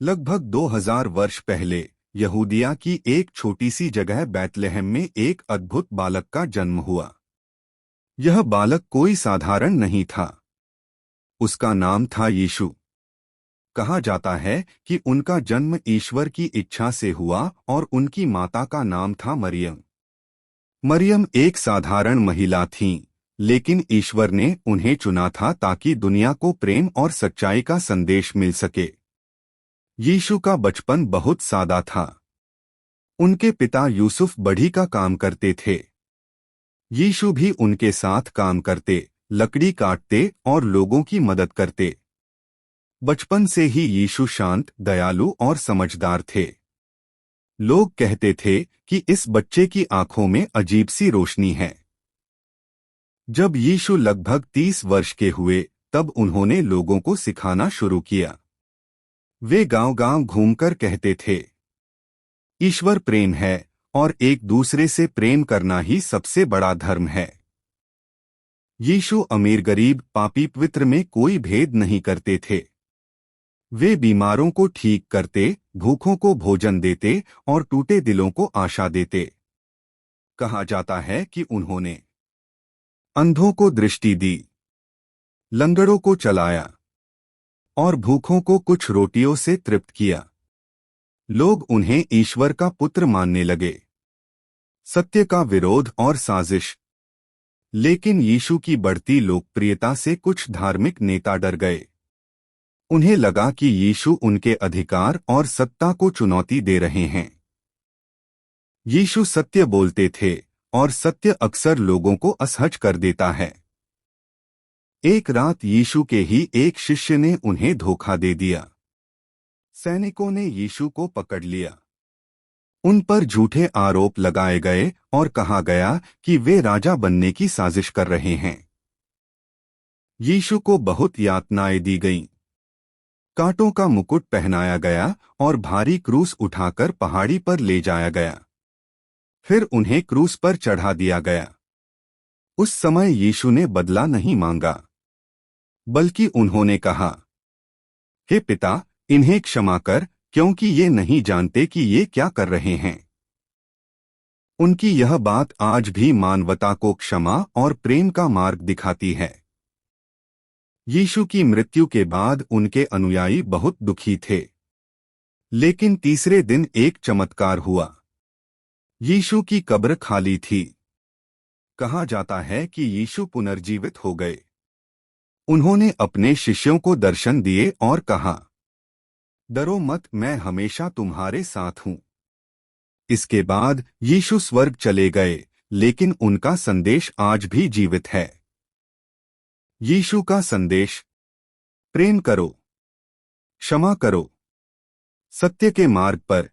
लगभग 2000 वर्ष पहले यहूदिया की एक छोटी सी जगह बैतलहम में एक अद्भुत बालक का जन्म हुआ। यह बालक कोई साधारण नहीं था। उसका नाम था यीशु। कहा जाता है कि उनका जन्म ईश्वर की इच्छा से हुआ और उनकी माता का नाम था मरियम। मरियम एक साधारण महिला थीं, लेकिन ईश्वर ने उन्हें चुना था ताकि दुनिया को प्रेम और सच्चाई का संदेश मिल सके। यीशु का बचपन बहुत सादा था। उनके पिता यूसुफ बढ़ी का काम करते थे। यीशु भी उनके साथ काम करते, लकड़ी काटते और लोगों की मदद करते। बचपन से ही यीशु शांत, दयालु और समझदार थे। लोग कहते थे कि इस बच्चे की आंखों में अजीब सी रोशनी है। जब यीशु लगभग 30 वर्ष के हुए, तब उन्होंने लोगों को सिखाना शुरू किया। वे गांव-गांव घूमकर कहते थे, ईश्वर प्रेम है और एक दूसरे से प्रेम करना ही सबसे बड़ा धर्म है। यीशु अमीर गरीब पापी पवित्र में कोई भेद नहीं करते थे। वे बीमारों को ठीक करते, भूखों को भोजन देते और टूटे दिलों को आशा देते। कहा जाता है कि उन्होंने अंधों को दृष्टि दी, लंगड़ों को चलाया और भूखों को कुछ रोटियों से तृप्त किया। लोग उन्हें ईश्वर का पुत्र मानने लगे। सत्य का विरोध और साजिश। लेकिन यीशु की बढ़ती लोकप्रियता से कुछ धार्मिक नेता डर गए। उन्हें लगा कि यीशु उनके अधिकार और सत्ता को चुनौती दे रहे हैं। यीशु सत्य बोलते थे और सत्य अक्सर लोगों को असहज कर देता है। एक रात यीशु के ही एक शिष्य ने उन्हें धोखा दे दिया। सैनिकों ने यीशु को पकड़ लिया। उन पर झूठे आरोप लगाए गए और कहा गया कि वे राजा बनने की साजिश कर रहे हैं। यीशु को बहुत यातनाएं दी गईं। कांटों का मुकुट पहनाया गया और भारी क्रूस उठाकर पहाड़ी पर ले जाया गया। फिर उन्हें क्रूस पर चढ़ा दिया गया। उस समय यीशु ने बदला नहीं मांगा, बल्कि उन्होंने कहा, हे पिता, इन्हें क्षमा कर, क्योंकि ये नहीं जानते कि ये क्या कर रहे हैं। उनकी यह बात आज भी मानवता को क्षमा और प्रेम का मार्ग दिखाती है। यीशु की मृत्यु के बाद उनके अनुयायी बहुत दुखी थे। लेकिन तीसरे दिन एक चमत्कार हुआ। यीशु की कब्र खाली थी। कहा जाता है कि यीशु पुनर्जीवित हो गए। उन्होंने अपने शिष्यों को दर्शन दिए और कहा, डरो मत, मैं हमेशा तुम्हारे साथ हूं। इसके बाद यीशु स्वर्ग चले गए, लेकिन उनका संदेश आज भी जीवित है। यीशु का संदेश, प्रेम करो, क्षमा करो, सत्य के मार्ग पर